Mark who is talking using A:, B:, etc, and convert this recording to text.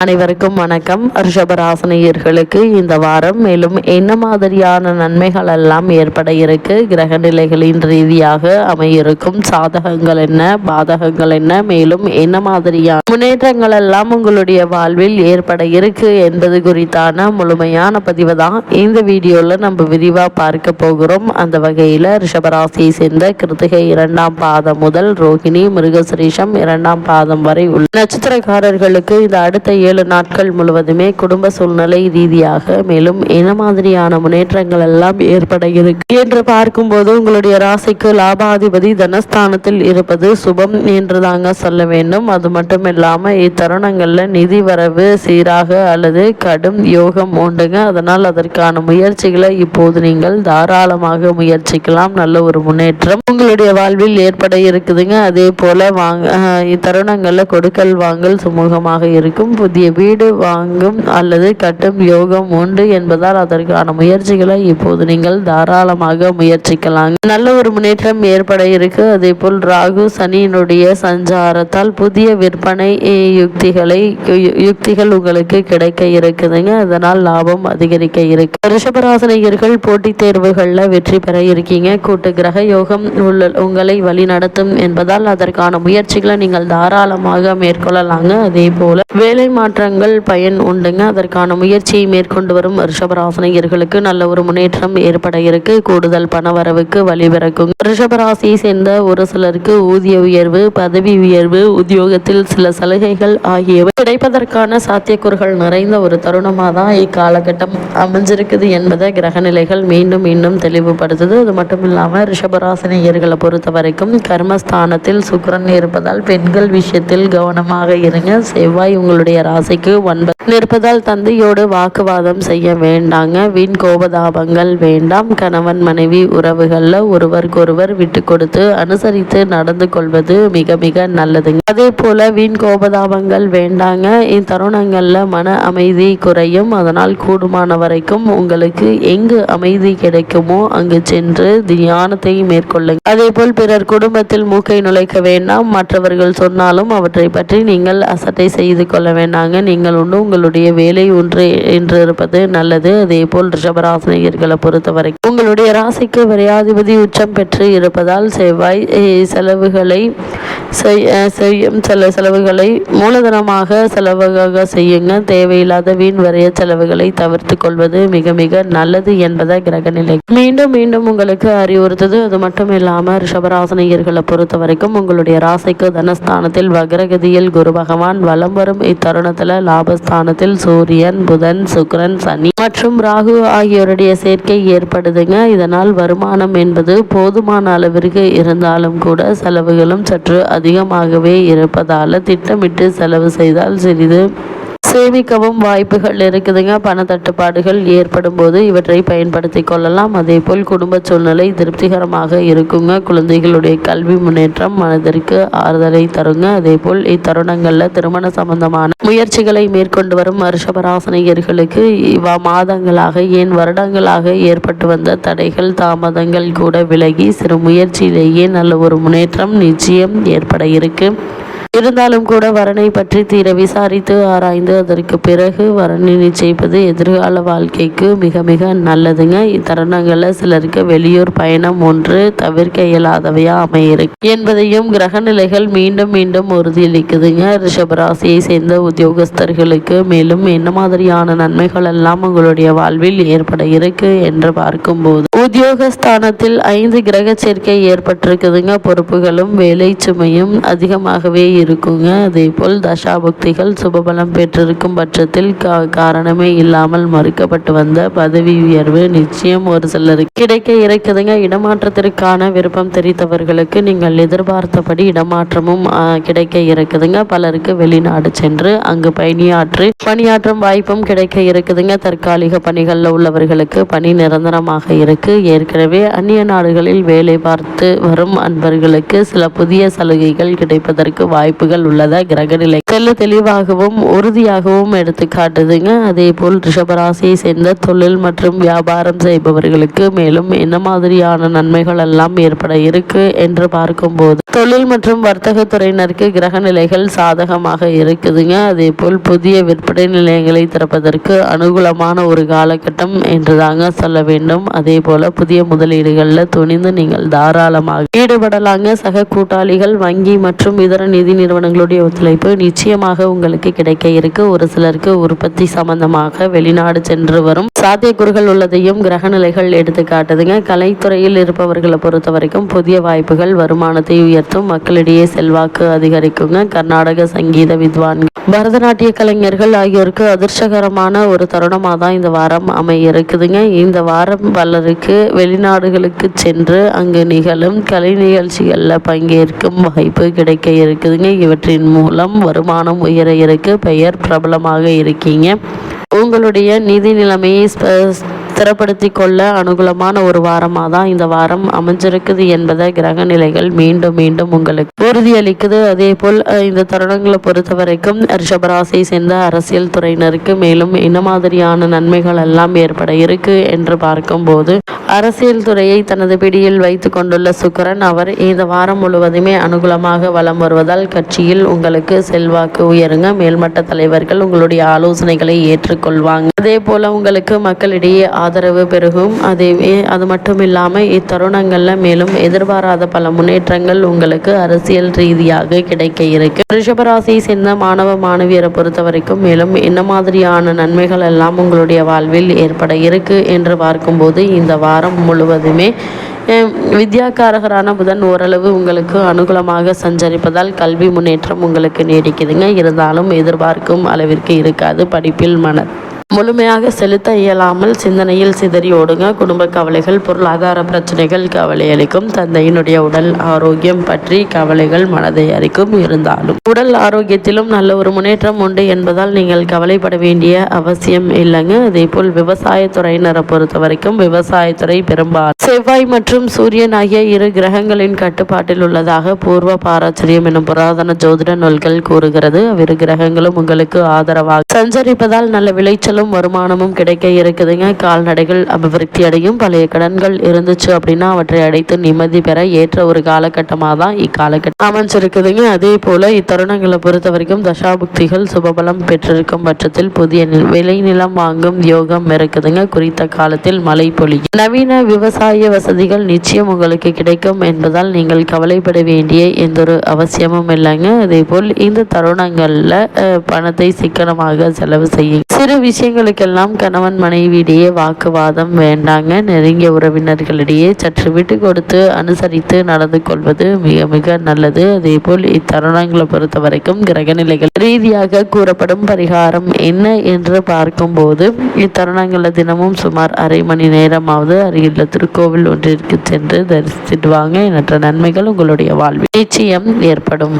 A: அனைவருக்கும் வணக்கம். ரிஷபராசினியர்களுக்கு இந்த வாரம் மேலும் என்ன மாதிரியான நன்மைகள் எல்லாம் ஏற்பட இருக்கு, கிரக நிலைகளின் ரீதியாக அமையிருக்கும் சாதகங்கள் என்ன, பாதகங்கள் என்ன, மேலும் என்ன மாதிரியான முன்னேற்றங்கள் எல்லாம் உங்களுடைய வாழ்வில் ஏற்பட இருக்கு என்பது குறித்தான முழுமையான பதிவு தான் இந்த வீடியோல நம்ம விரிவா பார்க்க போகிறோம். அந்த வகையில ரிஷபராசியை சேர்ந்த கிருத்திகை 2ஆம் பாதம் முதல் ரோகிணி மிருகசிரீஷம் 2ஆம் பாதம் வரை உள்ள நட்சத்திரக்காரர்களுக்கு இந்த அடுத்த 7 நாட்கள் முழுவதுமே குடும்ப சூழ்நிலை ரீதியாக மேலும் என்ன மாதிரியான முன்னேற்றங்கள் எல்லாம் ஏற்பட இருக்கு என்று பார்க்கும்போது உங்களுடைய ராசிக்கு லாபாதிபதி தனஸ்தானத்தில் இருப்பது சுபம் என்று தாங்க சொல்ல வேண்டும். அது மட்டும் இல்லாம இத்தருணங்கள்ல நிதி வரவு சீராக அல்லது கடும் யோகம் உண்டுங்க. அதனால் அதற்கான முயற்சிகளை இப்போது நீங்கள் தாராளமாக முயற்சிக்கலாம். நல்ல ஒரு முன்னேற்றம் உங்களுடைய வாழ்வில் ஏற்பட இருக்குதுங்க. அதே போல இத்தருணங்கள்ல கொடுக்கல் வாங்கல் சுமூகமாக இருக்கும். புதிய வீடு வாங்கும் அல்லது கட்டும் யோகம் உண்டு என்பதால் அதற்கான முயற்சிகளை இப்போது நீங்கள் தாராளமாக முயற்சிக்கலாம். நல்ல ஒரு முன்னேற்றம் ஏற்பட இருக்கு. அதே போல் ராகு சனியினுடைய சஞ்சாரத்தால் புதிய விற்பனை யுக்திகள் உங்களுக்கு கிடைக்க இருக்குதுங்க. அதனால் லாபம் அதிகரிக்க இருக்கு. ரிஷபராசினியர்கள் போட்டித் தேர்வுகள்ல வெற்றி பெற இருக்கீங்க. கூட்டு கிரக யோகம் உங்களை வழி நடத்தும் என்பதால் அதற்கான முயற்சிகளை நீங்கள் தாராளமாக மேற்கொள்ளலாங்க. அதே போல வேலை மாற்றங்கள் பயன் உண்டுங்க. அதற்கான முயற்சியை மேற்கொண்டு வரும் ரிஷபராசினியர்களுக்கு நல்ல ஒரு முன்னேற்றம் ஏற்பட இருக்கு. கூடுதல் பணவரவுக்கு வழிபிறக்கும். ரிஷபராசியை சேர்ந்த ஒரு சிலருக்கு ஊதிய உயர்வு, பதவி உயர்வு, உத்தியோகத்தில் சில சலுகைகள் ஆகியவை கிடைப்பதற்கான சாத்தியக்கூறுகள் நிறைந்த ஒரு தருணமாக தான் இக்காலகட்டம் அமைஞ்சிருக்குது என்பதை கிரக நிலைகள் மீண்டும் மீண்டும் தெளிவுபடுத்துது. அது மட்டும் இல்லாமல் ரிஷபராசினியர்களை பொறுத்த வரைக்கும் கர்மஸ்தானத்தில் சுக்கிரன் இருப்பதால் பெண்கள் விஷயத்தில் கவனமாக இருங்க. செவ்வாய் உங்களுடைய ராசிக்கு 9 நிற்பதால் தந்தையோடு வாக்குவாதம் செய்ய வேண்டாங்க. வீண் கோபதாபங்கள் வேண்டாம். கணவன் மனைவி உறவுகள்ல ஒருவருக்கொருவர் விட்டு கொடுத்து அனுசரித்து நடந்து கொள்வது மிக மிக நல்லதுங்க. அதே போல வீண் கோபதாபங்கள் வேண்டாங்க. இத்தருணங்கள்ல மன அமைதி குறையும். அதனால் கூடுமான வரைக்கும் உங்களுக்கு எங்கு அமைதி கிடைக்குமோ அங்கு சென்று தியானத்தை மேற்கொள்ளுங்க. அதே போல் பிறர் குடும்பத்தில் மூக்கை நுழைக்க வேண்டாம். மற்றவர்கள் சொன்னாலும் அவற்றை பற்றி நீங்கள் அசட்டை செய்து கொள்ள வேண்டாங்க. நீங்கள் உங்களுடைய வேலை ஒன்று என்று இருப்பது நல்லது. அதே போல் ரிஷபராசினியர்களை பொறுத்தவரை உங்களுடைய ராசிக்கு விரையாதிபதி உச்சம் பெற்று இருப்பதால் செவ்வாய் செலவுகளை மூலதனமாக செலவாக செய்யுங்க. தேவையில்லாத வீண் வரைய செலவுகளை தவிர்த்து கொள்வது மிக மிக நல்லது என்பதை கிரக நிலை மீண்டும் மீண்டும் உங்களுக்கு அறிவுறுத்தது. அது மட்டும் இல்லாம ரிஷபராசினியர்களை பொறுத்த வரைக்கும் உங்களுடைய ராசிக்கு தனஸ்தானத்தில் வக்ரகதியில் குரு பகவான் வலம் வரும் இத்தருணத்துல லாபஸ்தானத்தில் சூரியன், புதன், சுக்கிரன், சனி மற்றும் ராகு ஆகியோருடைய சேர்க்கை ஏற்படுதுங்க. இதனால் வருமானம் என்பது போதுமான அளவிற்கு இருந்தாலும் கூட செலவுகளும் சற்று அதிகமாகவே இருப்பதால திட்டமிட்டு செலவு செய்தால் சிறிது சேமிக்கவும் வாய்ப்புகள் இருக்குதுங்க. பண தட்டுப்பாடுகள் ஏற்படும் போது இவற்றை பயன்படுத்தி கொள்ளலாம். அதே போல் குடும்ப சூழ்நிலை திருப்திகரமாக இருக்குங்க. குழந்தைகளுடைய கல்வி முன்னேற்றம் மனதிற்கு ஆறுதலை தருங்க. அதே போல் இத்தருணங்கள்ல திருமண சம்பந்தமான முயற்சிகளை மேற்கொண்டு வரும் ரிஷபராசினியர்களுக்கு மாதங்களாக ஏன் வருடங்களாக ஏற்பட்டு வந்த தடைகள் தாமதங்கள் கூட விலகி சிறு முயற்சியிலேயே நல்ல ஒரு முன்னேற்றம் நிச்சயம் ஏற்பட இருக்கு. இருந்தாலும் கூட வரனை பற்றி தீர விசாரித்து ஆராய்ந்து அதற்கு பிறகு வரனை நிச்சயிப்பது எதிர்கால வாழ்க்கைக்கு மிக மிக நல்லதுங்க. இத்தருணங்களில் சிலருக்கு வெளியூர் பயணம் ஒன்று தவிர்க்க இயலாதவையா அமையிருக்கு என்பதையும் கிரக நிலைகள் மீண்டும் மீண்டும் உறுதியளிக்குதுங்க. ரிஷபராசியை சேர்ந்த உத்தியோகஸ்தர்களுக்கு மேலும் என்ன மாதிரியான நன்மைகள் எல்லாம் உங்களுடைய வாழ்வில் ஏற்பட இருக்கு என்று பார்க்கும்போது உத்தியோகஸ்தானத்தில் 5 கிரக சேர்க்கை ஏற்பட்டிருக்குதுங்க. பொறுப்புகளும் வேலை சுமையும் அதிகமாகவே இருக்குங்க. அதே போல் தசாபுக்திகள் சுபபலம் பெற்றிருக்கும் பட்சத்தில் காரணமே இல்லாமல் மறுக்கப்பட்டு வந்த பதவி உயர்வு நிச்சயம் ஒரு சிலருக்கு கிடைக்க இருக்குதுங்க. இடமாற்றத்திற்கான விருப்பம் தெரிந்தவர்களுக்கு நீங்கள் எதிர்பார்த்தபடி இடமாற்றமும் கிடைக்க இருக்குதுங்க. பலருக்கு வெளிநாடு சென்று அங்கு பணியாற்றும் வாய்ப்பும் கிடைக்க இருக்குதுங்க. தற்காலிக பணிகளில் உள்ளவர்களுக்கு பணி நிரந்தரமாக இருக்கு. ஏற்கனவே அந்நிய நாடுகளில் வேலை பார்த்து வரும் அன்பர்களுக்கு சில புதிய சலுகைகள் கிடைப்பதற்கு வாய்ப்பு வாய்ப்புகள் உள்ளதா கிரகநிலை தெளிவாகவும் உறுதியாகவும் எடுத்து காட்டுதுங்க. அதே போல் ரிஷபராசியை சேர்ந்த தொழில் மற்றும் வியாபாரம் செய்பவர்களுக்கு மேலும் என்ன மாதிரியான நன்மைகள் எல்லாம் ஏற்பட இருக்கு என்று பார்க்கும்போது தொழில் மற்றும் வர்த்தக துறையினருக்கு கிரக நிலைகள் சாதகமாக இருக்குதுங்க. அதே போல் புதிய விற்பனை நிலையங்களை திறப்பதற்கு அனுகூலமான ஒரு காலகட்டம் என்று தாங்க சொல்ல வேண்டும். அதே போல புதிய முதலீடுகளில் துணிந்து நீங்கள் தாராளமாக ஈடுபடலாங்க. சக கூட்டாளிகள், வங்கி மற்றும் இதர நிதி நிறுவனங்களுடைய ஒத்துழைப்பு நிச்சயமாக உங்களுக்கு கிடைக்க இருக்கு. ஒரு சிலருக்கு உற்பத்தி சம்பந்தமாக வெளிநாடு சென்று வரும் சாத்தியக்கூறுகள் உள்ளதையும் கிரக நிலைகள் எடுத்து காட்டுதுங்க. கலைத்துறையில் இருப்பவர்களை பொறுத்த வரைக்கும் புதிய வாய்ப்புகள் வருமானத்தை உயர்த்தும், மக்களிடையே செல்வாக்கு அதிகரிக்குங்க. கர்நாடக சங்கீத வித்வான்கள், பரதநாட்டிய கலைஞர்கள் ஆகியோருக்கு அதிர்ஷ்டகரமான ஒரு தருணமாக தான் இந்த வாரம் அமைய இருக்குதுங்க. இந்த வாரம் பலருக்கு வெளிநாடுகளுக்கு சென்று அங்கு நிகழும் கலை நிகழ்ச்சிகளில் பங்கேற்கும் வாய்ப்பு கிடைக்க இருக்குதுங்க. இவற்றின் மூலம் வருமானம் உயர இருக்கு. பெயர் பிரபலமாக இருக்கீங்க. உங்களுடைய நிதி நிலைமையை ஸ்திரப்படுத்தி கொள்ள அனுகூலமான ஒரு வாரமாக தான் இந்த வாரம் அமைஞ்சிருக்குது என்பதை கிரக நிலைகள் மீண்டும் மீண்டும் உங்களுக்கு உறுதியளிக்குது. அதே போல் இந்த தருணங்களை பொறுத்த வரைக்கும் ரிஷபராசியை சேர்ந்த அரசியல் துறையினருக்கு மேலும் என்ன மாதிரியான நன்மைகள் எல்லாம் ஏற்பட இருக்கு என்று பார்க்கும்போது அரசியல் துறையை தனது பிடியில் வைத்து கொண்டுள்ள சுக்கிரன் அவர் இந்த வாரம் முழுவதுமே அனுகூலமாக வலம் வருவதால் கட்சியில் உங்களுக்கு செல்வாக்கு உயருங்க. மேல்மட்ட தலைவர்கள் உங்களுடைய ஆலோசனைகளை ஏற்றுக்கொள்வாங்க. அதே போல உங்களுக்கு மக்களிடையே ஆதரவு பெருகும். அது மட்டும் இல்லாமல் இத்தருணங்களில் மேலும் எதிர்பாராத பல முன்னேற்றங்கள் உங்களுக்கு அரசியல் ரீதியாக கிடைக்க இருக்கு. ரிஷபராசியை சேர்ந்த மாணவ மாணவியரை பொறுத்த வரைக்கும் மேலும் என்ன மாதிரியான நன்மைகள் எல்லாம் உங்களுடைய வாழ்வில் ஏற்பட இருக்கு என்று பார்க்கும்போது இந்த வாரம் முழுவதுமே வித்யாகாரகரான புதன் ஓரளவு உங்களுக்கு அனுகூலமாக சஞ்சரிப்பதால் கல்வி முன்னேற்றம் உங்களுக்கு நீடிக்குதுங்க. இருந்தாலும் எதிர்பார்க்கும் அளவிற்கு இருக்காது. படிப்பில் முழுமையாக செலுத்த இயலாமல் சிந்தனையில் சிதறி ஓடுங்க. குடும்ப கவலைகள், பொருளாதார பிரச்சனைகள் கவலை அளிக்கும். தந்தையினுடைய உடல் ஆரோக்கியம் பற்றி கவலைகள் மனதை அரிக்கும். இருந்தாலும் உடல் ஆரோக்கியத்திலும் நல்ல ஒரு முன்னேற்றம் உண்டு என்பதால் நீங்கள் கவலைப்பட வேண்டிய அவசியம் இல்லைங்க. அதே போல் விவசாயத்துறையினரை பொறுத்த வரைக்கும் விவசாயத்துறை பெரும்பாலும் செவ்வாய் மற்றும் சூரியன் ஆகிய இரு கிரகங்களின் கட்டுப்பாட்டில் உள்ளதாக பூர்வ பாரம்பரியம் எனும் புராதன ஜோதிட நூல்கள் கூறுகிறது. அவ்விரு கிரகங்களும் உங்களுக்கு ஆதரவாக சஞ்சரிப்பதால் நல்ல விளைச்சல் வருமானமும் கிடைக்க இருக்குதுங்க. கால்நடைகள் அபிவிருத்தி அடையும். பழைய கடன்கள் இருந்துச்சு அப்படின்னா அவற்றை அடைத்து நிம்மதி பெற ஏற்ற ஒரு காலகட்டமாக தான் இக்காலகட்டம் அமைஞ்சிருக்குதுங்க. அதே போல இத்தருணங்களை பொறுத்த வரைக்கும் தசாபுக்திகள் சுபபலம் பெற்றிருக்கும் பட்சத்தில் புதிய விளைநிலம் வாங்கும் யோகம் இருக்குதுங்க. குறித்த காலத்தில் மழை பொழியும். நவீன விவசாய வசதிகள் நிச்சயம் உங்களுக்கு கிடைக்கும் என்பதால் நீங்கள் கவலைப்பட வேண்டிய எந்த ஒரு அவசியமும் இல்லைங்க. அதே போல் இந்த தருணங்கள்ல பணத்தை சிக்கனமாக செலவு செய்யும். சிறு விஷயங்களுக்கெல்லாம் கணவன் மனைவியிடையே வாக்குவாதம் வேண்டாங்க. நெருங்கிய உறவினர்களிடையே சற்று விட்டு கொடுத்து அனுசரித்து நடந்து கொள்வது மிக மிக நல்லது. அதே போல் இத்தருணங்களை பொறுத்த வரைக்கும் கிரகநிலைகள் ரீதியாக கூறப்படும் பரிகாரம் என்ன என்று பார்க்கும்போது இத்தருணங்களில் தினமும் சுமார் அரை மணி நேரமாவது அருகில் திருக்கோவில் ஒன்றிற்கு சென்று தரிசித்துடுவாங்க. எண்ணற்ற நன்மைகள் உங்களுடைய வாழ்வில் நிச்சயம் ஏற்படும்.